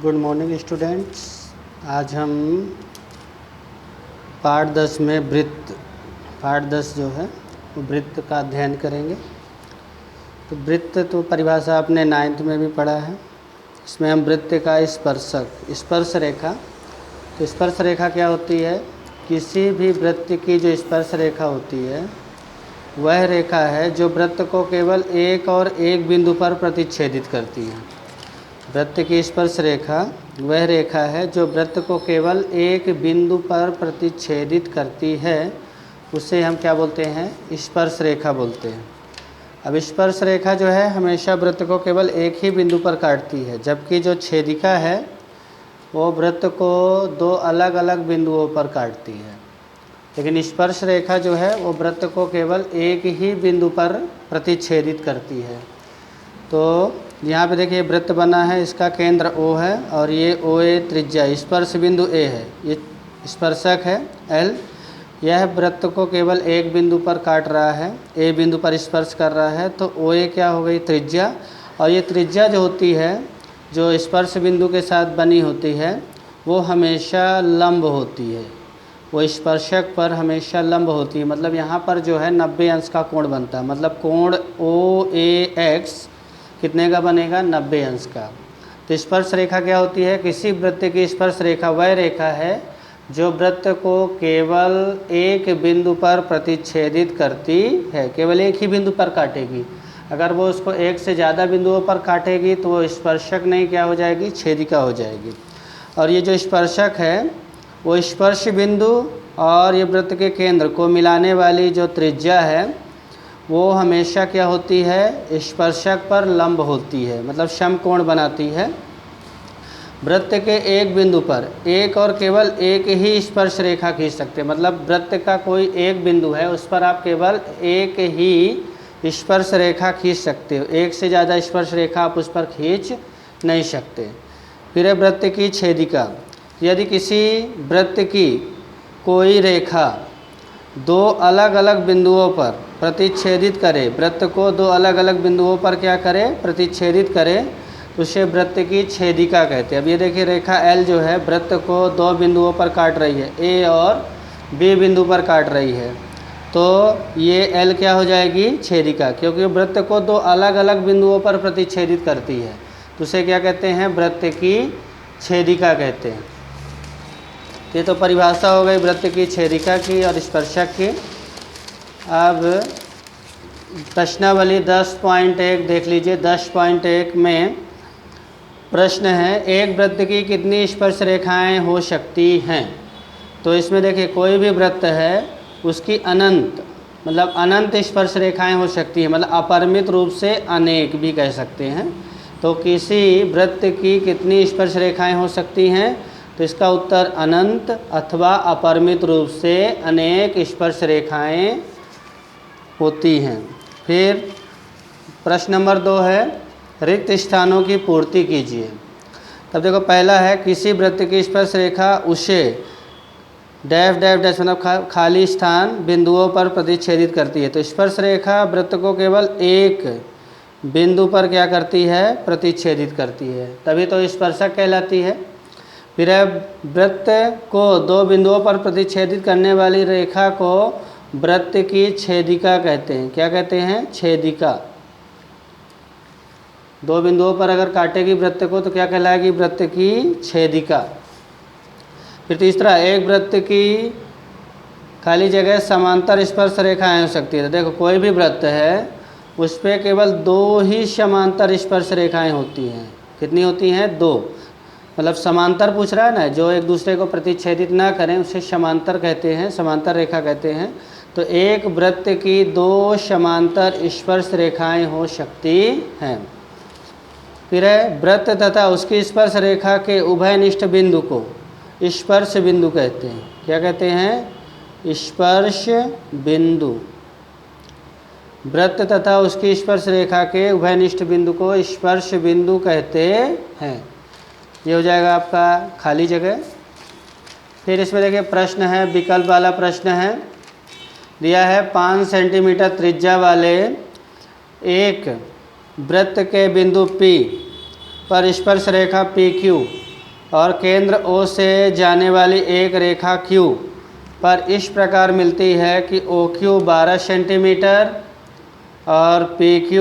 Good morning students. आज हम पाठ 10 में वृत्त पाठ 10 जो है वो वृत्त का अध्ययन करेंगे। तो वृत्त तो परिभाषा आपने 9th में भी पढ़ा है। इसमें हम वृत्त का स्पर्श रेखा, तो स्पर्श रेखा क्या होती है? किसी भी वृत्त की जो स्पर्श रेखा होती है वह रेखा है जो वृत्त को केवल एक और एक बिंदु पर प्रतिच्छेदित करती है। वृत्त की स्पर्श रेखा वह रेखा है जो वृत्त को केवल एक बिंदु पर प्रतिच्छेदित करती है, उसे हम क्या बोलते हैं? स्पर्श रेखा बोलते हैं। अब स्पर्श रेखा जो है हमेशा वृत्त को केवल एक ही बिंदु पर काटती है, जबकि जो छेदिका है वो वृत्त को दो अलग अलग बिंदुओं पर काटती है। लेकिन स्पर्श रेखा जो है वो वृत्त को केवल एक ही बिंदु पर प्रतिच्छेदित करती है। तो यहाँ पे देखिए वृत्त बना है, इसका केंद्र O है और ये OA त्रिज्या स्पर्श बिंदु A है, ये स्पर्शक है L। यह वृत्त को केवल एक बिंदु पर काट रहा है, A बिंदु पर स्पर्श कर रहा है, तो OA क्या हो गई? त्रिज्या। और ये त्रिज्या जो होती है जो स्पर्श बिंदु के साथ बनी होती है वो हमेशा लंब होती है, वो स्पर्शक पर हमेशा लंब होती है। मतलब यहाँ पर जो है 90 अंश का कोण बनता है, मतलब कोण OAX कितने का बनेगा? 90 अंश का। तो स्पर्श रेखा क्या होती है? किसी वृत्त की स्पर्श रेखा वह रेखा है जो वृत्त को केवल एक बिंदु पर प्रतिच्छेदित करती है, केवल एक ही बिंदु पर काटेगी। अगर वो उसको एक से ज़्यादा बिंदुओं पर काटेगी तो वो स्पर्शक नहीं क्या हो जाएगी? छेदिका हो जाएगी। और ये जो स्पर्शक है वो स्पर्श बिंदु और ये वृत्त के केंद्र को मिलाने वाली जो त्रिज्या है वो हमेशा क्या होती है? स्पर्शक पर लंब होती है, मतलब समकोण बनाती है। वृत्त के एक बिंदु पर एक और केवल एक ही स्पर्श रेखा खींच सकते हैं, मतलब वृत्त का कोई एक बिंदु है उस पर आप केवल एक ही स्पर्श रेखा खींच सकते हो, एक से ज़्यादा स्पर्श रेखा आप उस पर खींच नहीं सकते। फिर है वृत्त की छेदिका। यदि किसी वृत्त की कोई रेखा दो अलग अलग बिंदुओं पर प्रतिच्छेदित करे, वृत्त को दो अलग अलग बिंदुओं पर क्या करे? प्रतिच्छेदित करे, तो उसे वृत्त की छेदिका कहते हैं। अब ये देखिए रेखा L जो है वृत्त को दो बिंदुओं पर काट रही है, A और B बिंदु पर काट रही है, तो ये L क्या हो जाएगी? छेदिका, क्योंकि वृत्त को दो अलग अलग बिंदुओं पर प्रतिच्छेदित करती है, तो उसे क्या कहते हैं? वृत्त की छेदिका कहते हैं। ये तो परिभाषा हो गई वृत्त की छेदिका की और स्पर्शक की। अब प्रश्नावली 10.1 देख लीजिए। 10.1 में प्रश्न है एक वृत्त की कितनी स्पर्श रेखाएं हो सकती हैं? तो इसमें देखिए कोई भी वृत्त है उसकी अनंत, मतलब अनंत स्पर्श रेखाएं हो सकती हैं, मतलब अपरिमित रूप से अनेक भी कह सकते हैं। तो किसी वृत्त की कितनी स्पर्श रेखाएं हो सकती हैं? तो इसका उत्तर अनंत अथवा अपरिमित रूप से अनेक स्पर्श रेखाएं होती हैं। फिर प्रश्न नंबर 2 है रिक्त स्थानों की पूर्ति कीजिए। तब देखो पहला है किसी वृत्त की स्पर्श रेखा उसे डैश डैश डैश मतलब खाली स्थान बिंदुओं पर प्रतिच्छेदित करती है। तो स्पर्श रेखा वृत्त को केवल एक बिंदु पर क्या करती है? प्रतिच्छेदित करती है, तभी तो स्पर्शक कहलाती है। फिर वृत्त को दो बिंदुओं पर प्रतिच्छेदित करने वाली रेखा को वृत्त की छेदिका कहते हैं। क्या कहते हैं? छेदिका। दो बिंदुओं पर अगर काटेगी वृत्त को तो क्या कहलाएगी? वृत्त की छेदिका। फिर तीसरा एक वृत्त की खाली जगह समांतर स्पर्श रेखाएं हो सकती है। तो देखो कोई भी वृत्त है उस पर केवल दो ही समांतर स्पर्श रेखाएं होती हैं। कितनी होती हैं? दो। मतलब समांतर पूछ रहा है ना, जो एक दूसरे को प्रतिच्छेदित ना करें उसे समांतर कहते हैं, समांतर रेखा कहते हैं। तो एक वृत्त की दो समांतर स्पर्श रेखाएं हो सकती हैं। फिर है वृत्त तथा उसकी स्पर्श रेखा के उभयनिष्ठ बिंदु को स्पर्श बिंदु कहते हैं। क्या कहते हैं? स्पर्श बिंदु। वृत्त तथा उसकी स्पर्श रेखा के उभयनिष्ठ बिंदु को स्पर्श बिंदु कहते हैं। ये हो जाएगा आपका खाली जगह। फिर इसमें देखिए प्रश्न है, विकल्प वाला प्रश्न है, दिया है 5 सेंटीमीटर त्रिज्या वाले एक वृत्त के बिंदु P पर स्पर्श रेखा PQ और केंद्र O से जाने वाली एक रेखा Q पर इस प्रकार मिलती है कि OQ 12 सेंटीमीटर और PQ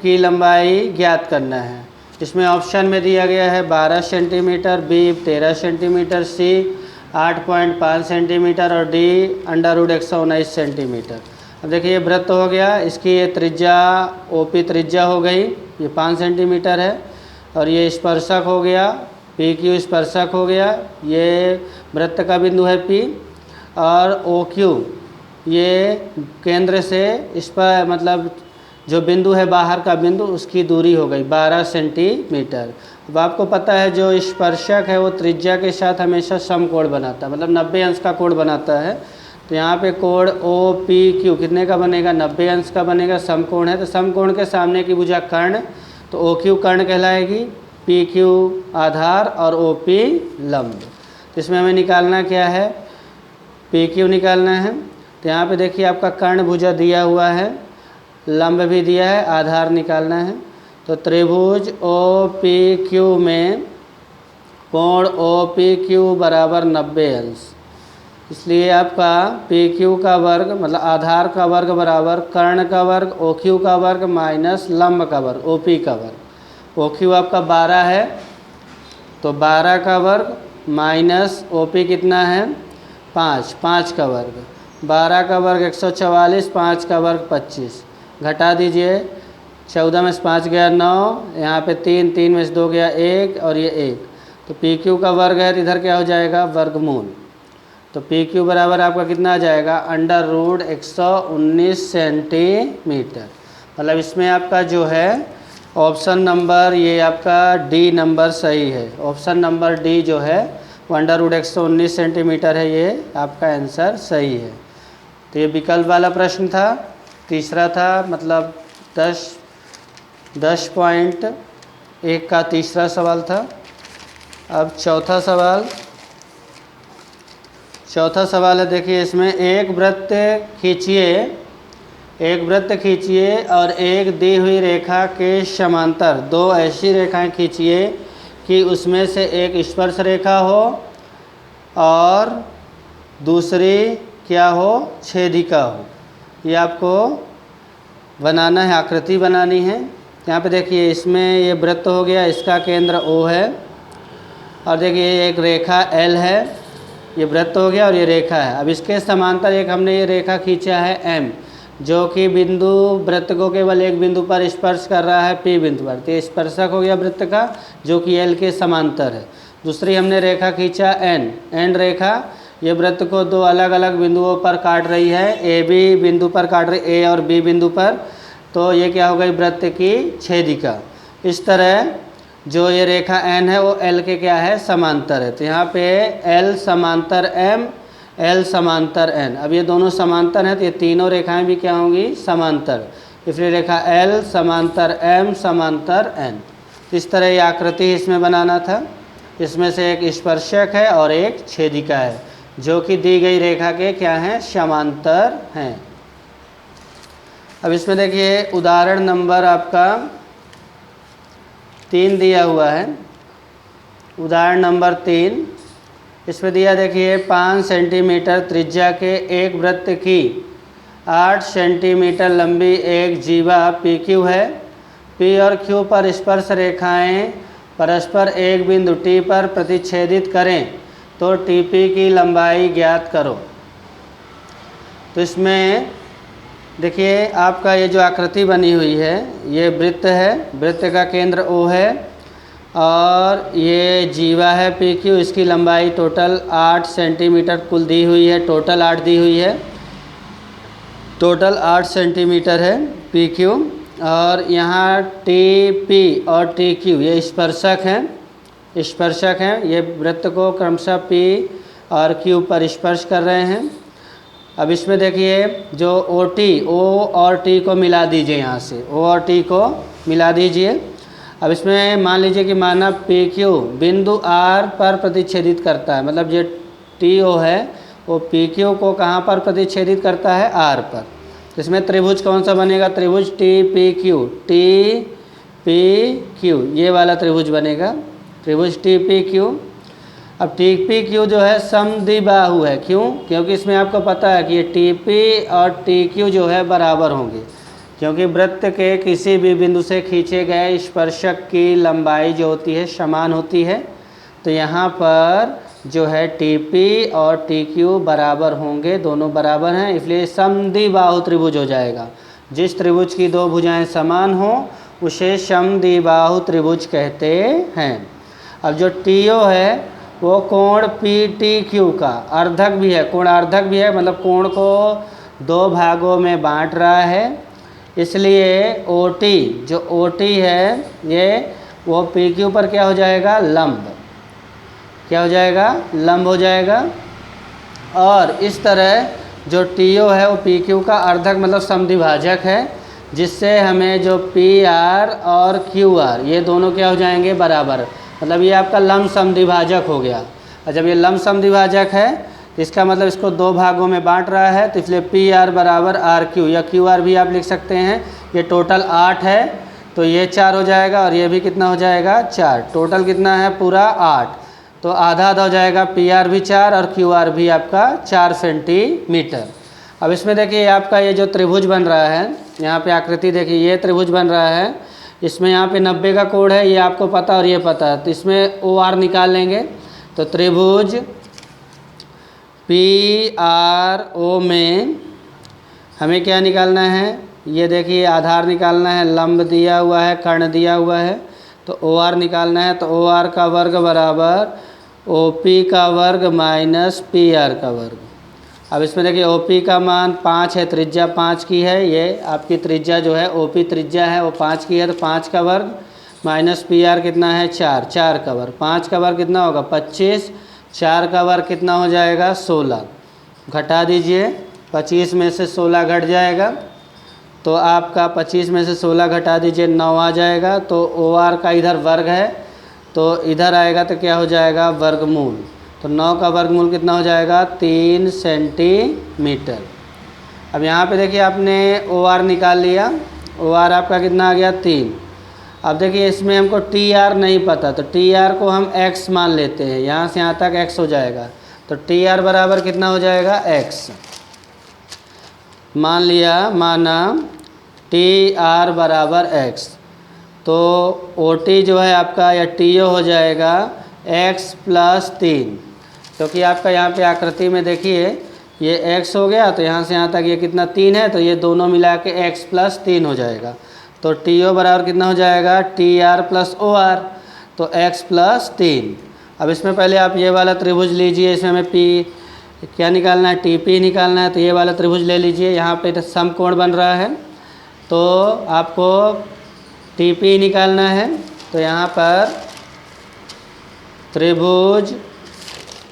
की लंबाई ज्ञात करना है। इसमें ऑप्शन में दिया गया है 12 centimetre, B 13 centimetre, C 8.5 centimetre और D √119 सेंटीमीटर। अब देखिए ये वृत्त हो गया, इसकी ये त्रिज्या OP त्रिज्या हो गई, ये 5 सेंटीमीटर है, और ये स्पर्शक हो गया, PQ स्पर्शक हो गया, ये वृत्त का बिंदु है P, और OQ ये केंद्र से इस पर मतलब जो बिंदु है बाहर का बिंदु, उसकी दूरी हो गई 12 सेंटीमीटर। अब आपको पता है जो स्पर्शक है वो त्रिज्या के साथ हमेशा समकोण बनाता है, मतलब 90 अंश का कोण बनाता है। तो यहाँ पे कोण OPQ कितने का बनेगा, 90 अंश का बनेगा, समकोण है। तो समकोण के सामने की भुजा कर्ण, तो OQ कर्ण कहलाएगी, PQ आधार और OP लंब। तो इसमें हमें निकालना क्या है, PQ निकालना है। तो यहाँ पे देखिए आपका कर्ण भुजा दिया हुआ है, लंब भी दिया है, आधार निकालना है। तो त्रिभुज OPQ में कोण OPQ बराबर 90 अंश, इसलिए आपका PQ का वर्ग मतलब आधार का वर्ग बराबर कर्ण का वर्ग OQ का वर्ग माइनस लंब का वर्ग OP का वर्ग। OQ आपका 12 है, तो 12 का वर्ग माइनस OP कितना है 5 का वर्ग, 12 का वर्ग 144, 5 का वर्ग 25, घटा दीजिए, 14 में से 5 गया 9, यहाँ पे 3 में से 2 गया 1 और ये 1, तो PQ का वर्ग है तो इधर क्या हो जाएगा वर्गमूल। तो PQ बराबर आपका कितना आ जाएगा √119 सेंटीमीटर। मतलब इसमें आपका जो है ऑप्शन नंबर ये आपका D नंबर सही है, ऑप्शन नंबर D जो है √119 सेंटीमीटर है, ये आपका आंसर सही है। तो ये विकल्प वाला प्रश्न था, तीसरा था मतलब 10.1 का तीसरा सवाल था। अब चौथा सवाल है, देखिए इसमें एक वृत्त खींचिए और एक दी हुई रेखा के समांतर दो ऐसी रेखाएं खींचिए कि उसमें से एक स्पर्श रेखा हो और दूसरी क्या हो छेदिका हो। ये आपको बनाना है, आकृति बनानी है। यहाँ पे देखिए इसमें ये वृत्त हो गया, इसका केंद्र O है, और देखिए एक रेखा L है, ये वृत्त हो गया और ये रेखा है। अब इसके समांतर एक हमने ये रेखा खींचा है M, जो कि बिंदु वृत्त को केवल एक बिंदु पर स्पर्श कर रहा है P बिंदु पर, तो ये स्पर्शक हो गया वृत्त का जो कि L के समांतर है। दूसरी हमने रेखा खींचा N रेखा, ये वृत्त को दो अलग अलग बिंदुओं पर काट रही है, AB बिंदु पर काट रही है, A और B बिंदु पर, तो ये क्या हो गई वृत्त की छेदिका। इस तरह जो ये रेखा N है वो L के क्या है समांतर है। तो यहाँ पे L समांतर M, L समांतर N, अब ये दोनों समांतर हैं तो ये तीनों रेखाएं भी क्या होंगी समांतर, इसलिए रेखा L समांतर M समांतर N। इस तरह ये आकृति इसमें बनाना था। इसमें से एक स्पर्शक है और एक छेदिका है जो कि दी गई रेखा के क्या हैं समांतर हैं। अब इसमें देखिए उदाहरण नंबर आपका 3 दिया हुआ है। उदाहरण नंबर 3 इसमें दिया देखिए 5 सेंटीमीटर त्रिज्या के एक वृत्त की 8 सेंटीमीटर लंबी एक जीवा PQ है। P और Q पर स्पर्श रेखाएं परस्पर एक बिंदु T पर प्रतिच्छेदित करें तो TP की लंबाई ज्ञात करो। तो इसमें देखिए आपका ये जो आकृति बनी हुई है ये वृत्त है, वृत्त का केंद्र O है और ये जीवा है PQ, इसकी लंबाई टोटल 8 सेंटीमीटर कुल दी हुई है, टोटल 8 दी हुई है, टोटल 8 सेंटीमीटर है PQ। और यहाँ TP और TQ ये स्पर्शक हैं, ये वृत्त को क्रमशः P और Q पर स्पर्श कर रहे हैं। अब इसमें देखिए जो O और T को मिला दीजिए, यहाँ से O और T को मिला दीजिए। अब इसमें मान लीजिए कि माना PQ बिंदु R पर प्रतिच्छेदित करता है, मतलब जो TO है वो PQ को कहाँ पर प्रतिच्छेदित करता है R पर। तो इसमें त्रिभुज कौन सा बनेगा, त्रिभुज TPQ, ये वाला त्रिभुज बनेगा, त्रिभुज TPQ। अब टी पी क्यू जो है समद्विबाहु है। क्यों? क्योंकि इसमें आपको पता है कि ये टी पी और टी क्यू जो है बराबर होंगे, क्योंकि वृत्त के किसी भी बिंदु से खींचे गए स्पर्शक की लंबाई जो होती है समान होती है। तो यहाँ पर जो है टी पी और टी क्यू बराबर होंगे, दोनों बराबर हैं, इसलिए समद्विबाहु त्रिभुज हो जाएगा। जिस त्रिभुज की दो भुजाएं समान हो उसे समद्विबाहु त्रिभुज कहते हैं। अब जो टी ओ है वो कोण पी टी क्यू का अर्धक भी है, कोणार्धक भी है, मतलब कोण को दो भागों में बांट रहा है। इसलिए ओ टी जो ओ टी है ये वो पी क्यू पर क्या हो जाएगा? लंब। क्या हो जाएगा? लंब हो जाएगा। और इस तरह जो टी ओ है वो पी क्यू का अर्धक मतलब समद्विभाजक है, जिससे हमें जो पी आर और क्यू आर ये दोनों क्या हो जाएंगे? बराबर। मतलब ये आपका लंब समद्विभाजक हो गया। और जब ये लंब समद्विभाजक है तो इसका मतलब इसको दो भागों में बांट रहा है, तो इसलिए पी आर बराबर आर क्यू या क्यू आर भी आप लिख सकते हैं। ये टोटल 8 है तो ये 4 हो जाएगा और ये भी कितना हो जाएगा? 4। टोटल कितना है? पूरा 8। तो आधा आधा हो जाएगा, पी आर भी 4 और क्यू आर भी आपका 4 सेंटीमीटर। अब इसमें देखिए आपका ये जो त्रिभुज बन रहा है, यहाँ पे आकृति देखिए, ये त्रिभुज बन रहा है, इसमें यहाँ पे 90 का कोण है, ये आपको पता और ये पता है, तो इसमें ओ आर निकाल लेंगे। तो त्रिभुज पी आर ओ में हमें क्या निकालना है? ये देखिए आधार निकालना है, लंब दिया हुआ है, कर्ण दिया हुआ है, तो ओ आर निकालना है। तो ओ आर का वर्ग बराबर ओ पी का वर्ग माइनस पी आर का वर्ग। अब इसमें देखिए ओ पी का मान 5 है, त्रिज्या 5 की है, ये आपकी त्रिज्या जो है ओ पी त्रिज्या है वो 5 की है, तो 5 का वर्ग माइनस पी आर कितना है? 4। 4 का वर्ग, 5 का वर्ग कितना होगा? 25। 4 का वर्ग कितना हो जाएगा? 16। घटा दीजिए, 25 में से 16 घट जाएगा, तो आपका 25 में से 16 घटा दीजिए, 9 आ जाएगा। तो ओ आर का इधर वर्ग है तो इधर आएगा तो क्या हो जाएगा? वर्गमूल। तो 9 का वर्गमूल कितना हो जाएगा? 3 सेंटीमीटर। अब यहाँ पे देखिए आपने ओ आर निकाल लिया, ओ आर आपका कितना आ गया? 3। अब देखिए इसमें हमको टी आर नहीं पता, तो टी आर को हम x मान लेते हैं, यहाँ से यहाँ तक x हो जाएगा। तो टी आर बराबर कितना हो जाएगा? x। मान लिया, माना टी आर बराबर x, तो ओ टी जो है आपका या टी ओ हो जाएगा x + 3, क्योंकि आपका यहाँ पे आकृति में देखिए ये x हो गया, तो यहाँ से यहाँ तक ये कितना? 3 है, तो ये दोनों मिला के x + 3 हो जाएगा। तो टी ओ बराबर कितना हो जाएगा? टी आर + ओ आर, तो x + 3। अब इसमें पहले आप ये वाला त्रिभुज लीजिए, इसमें हमें पी क्या निकालना है? टी पी निकालना है, तो ये वाला त्रिभुज ले लीजिए। यहाँ पे समकोण बन रहा है तो आपको टी पी निकालना है। तो यहाँ पर त्रिभुज,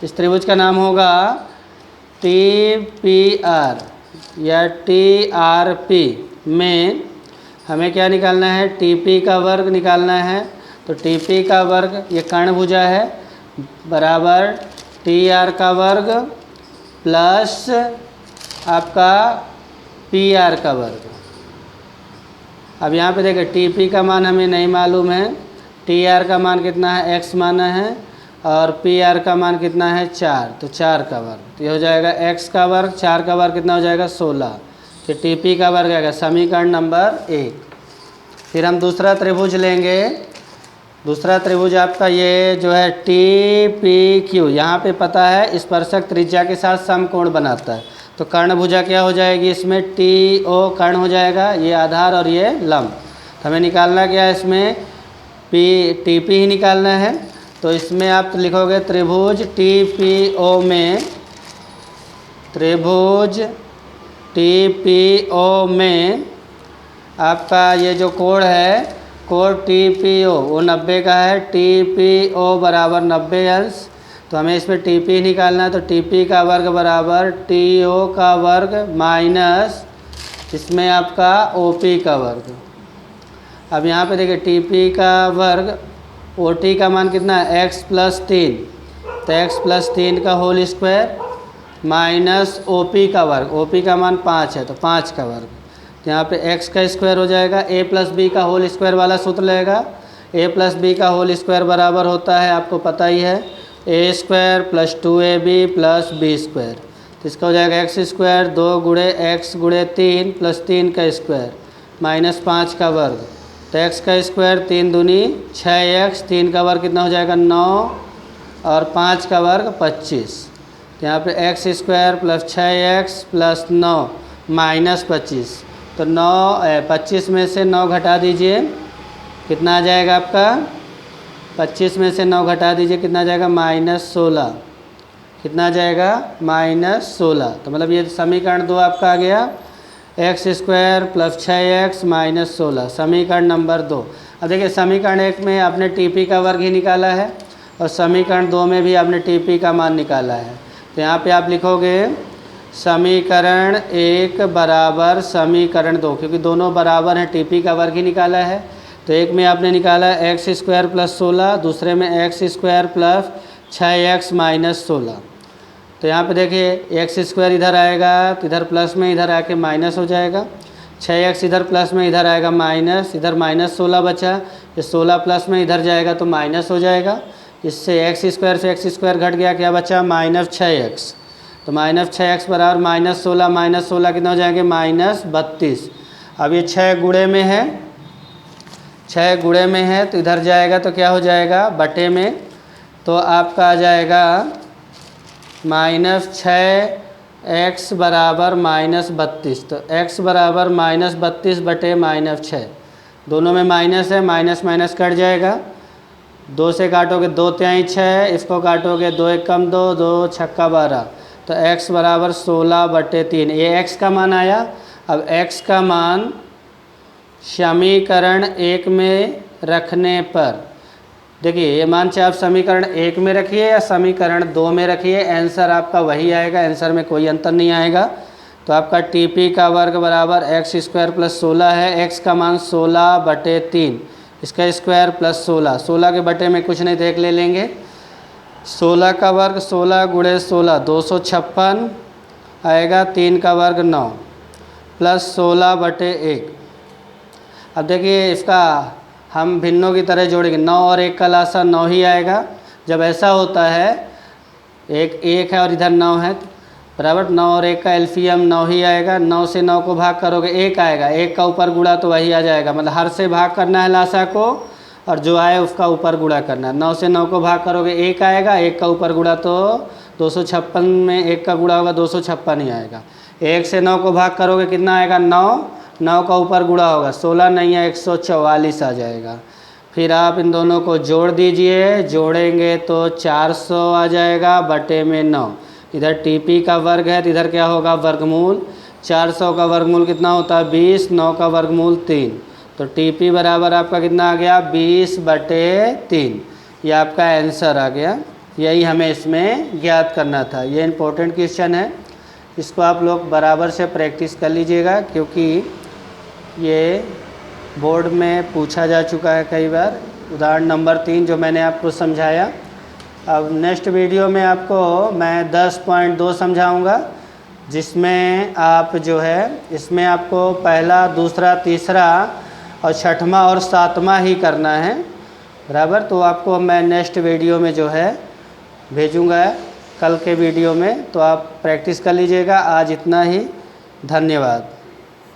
इस त्रिभुज का नाम होगा टी पी आर या टी आर पी में हमें क्या निकालना है? टी पी का वर्ग निकालना है। तो टी पी का वर्ग ये कर्ण भुजा है बराबर टी आर का वर्ग प्लस आपका पी आर का वर्ग। अब यहाँ पे देखिए टी पी का मान हमें नहीं मालूम है, टी आर का मान कितना है? x माना है, और पी आर का मान कितना है? 4, तो 4 का वर्ग, तो ये हो जाएगा x का वर्ग, 4 का वर्ग कितना हो जाएगा? 16। तो टी पी का वर्ग आएगा समीकरण नंबर 1। फिर हम दूसरा त्रिभुज लेंगे। दूसरा त्रिभुज आपका ये जो है टी पी क्यू, यहाँ पे पता है स्पर्शक त्रिज्या के साथ समकोण बनाता है, तो कर्ण भुजा क्या हो जाएगी? इसमें टी ओ कर्ण हो जाएगा, ये आधार और ये लंब। तो हमें निकालना क्या है? इसमें टी पी ही निकालना है। तो इसमें आप लिखोगे त्रिभुज टी पी ओ में, त्रिभुज टी पी ओ में आपका ये जो कोण है, कोण टी पी ओ वो 90 का है, टी पी ओ बराबर 90 अंश। तो हमें इसमें टी पी निकालना है, तो टी पी का वर्ग बराबर टी ओ का वर्ग माइनस इसमें आपका ओ पी का वर्ग। अब यहाँ पे देखिए टी पी का वर्ग, ओ टी का मान कितना है? x + 3, तो x + 3 का whole square minus O P का वर्ग, ओ पी का मान 5 है तो 5 का वर्ग। तो यहाँ पे x का स्क्वायर हो जाएगा, a + b का होल स्क्वायर वाला सूत्र लगेगा। a + b का होल स्क्वायर बराबर होता है, आपको पता ही है, a square plus 2ab plus b square, तो इसका हो जाएगा एक्स स्क्वायर 2 गुणे एक्स गुणे 3 प्लस 3 का स्क्वायर माइनस 5 का वर्ग, तो एक्स का स्क्वायर 3 दूनी 6x, 3 का वर्ग कितना हो जाएगा 9 और 5 का वर्ग 25, तो यहाँ पे x square plus 6x plus 9 minus 25, तो 25 में से 9 घटा दीजिए, कितना आ जाएगा आपका 25 में से 9 घटा दीजिए, कितना आ जाएगा -16, कितना आ जाएगा -16, तो मतलब ये समीकरण 2 आपका आ गया x square plus 6x minus 16, समीकरण नंबर 2। अब देखिए समीकरण 1 में आपने टीपी का वर्ग ही निकाला है और समीकरण 2 में भी आपने टीपी का मान निकाला है, तो यहाँ पे आप लिखोगे समीकरण 1 बराबर समीकरण 2, क्योंकि दोनों बराबर हैं, टीपी का वर्ग ही निकाला है, तो एक में आपने निकाला एक्स स्क्वायर प्लस 16, दूसरे में x square plus 6x minus 16, तो यहाँ पे देखिए एक्स स्क्वायर इधर आएगा तो इधर प्लस में इधर आके माइनस हो जाएगा, 6x इधर प्लस में इधर आएगा माइनस, इधर -16 बचा, ये 16 प्लस में इधर जाएगा तो माइनस हो जाएगा, इससे एक्स स्क्वायर से एक्स स्क्वायर घट गया, क्या बचा -6x, तो -6x बराबर -16 कितना हो जाएंगे -32। अब ये 6 गुणे में है, 6 गुणे में है तो इधर जाएगा तो क्या हो जाएगा बटे में, तो आपका आ जाएगा -6x बराबर -32, तो x बराबर -32 बटे -6, दोनों में माइनस है, माइनस माइनस कट जाएगा, 2 से काटोगे 2 तिहाई 6, इसको काटोगे 2 एकम 2, 2 छक्का 12, तो x बराबर 16/3, ये x का मान आया। अब x का मान समीकरण 1 में रखने पर, देखिए ये मान चाहे आप समीकरण 1 में रखिए या समीकरण 2 में रखिए, आंसर आपका वही आएगा, आंसर में कोई अंतर नहीं आएगा। तो आपका टीपी का वर्ग बराबर एक्स स्क्वायर प्लस 16 है, एक्स का मान 16/3, इसका स्क्वायर प्लस 16, 16 के बटे में कुछ नहीं देख ले लेंगे, 16 का वर्ग 16 गुणे 16 256 आएगा, 3 का वर्ग 9 प्लस 16/1। अब देखिए इसका हम भिन्नों की तरह जोड़ेंगे, 9 और 1 का लासा 9 ही आएगा। जब ऐसा होता है एक है और इधर 9 है बराबर, 9 और 1 का एलसीएम 9 ही आएगा, 9 से 9 को भाग करोगे 1 आएगा, 1 का ऊपर गुणा तो वही आ जाएगा, मतलब हर से भाग करना है लासा को और जो आए उसका ऊपर गुणा करना है। 9 से 9 को भाग करोगे 1 आएगा, 1 का ऊपर गुणा तो 256 में 1 का गुणा होगा 256 ही आएगा। 1 से 9 को भाग करोगे कितना आएगा 9, 9 का ऊपर गुणा होगा 16 नहीं है 144 आ जाएगा। फिर आप इन दोनों को जोड़ दीजिए, जोड़ेंगे तो 400 आ जाएगा बटे में 9, इधर टीपी का वर्ग है तो इधर क्या होगा वर्गमूल, 400 का वर्गमूल कितना होता है 20, 9 का वर्गमूल 3, तो टीपी बराबर आपका कितना आ गया 20/3, ये आपका आंसर आ गया। यही हमें इसमें ज्ञात करना था। ये इम्पोर्टेंट क्वेश्चन है, इसको आप लोग बराबर से प्रैक्टिस कर लीजिएगा, क्योंकि ये बोर्ड में पूछा जा चुका है कई बार। उदाहरण नंबर 3 जो मैंने आपको समझाया, अब नेक्स्ट वीडियो में आपको मैं 10.2 समझाऊंगा, जिसमें आप जो है इसमें आपको पहला, दूसरा, तीसरा और छठवां और सातवां ही करना है बराबर। तो आपको मैं नेक्स्ट वीडियो में जो है भेजूंगा कल के वीडियो में, तो आप प्रैक्टिस कर लीजिएगा। आज इतना ही, धन्यवाद।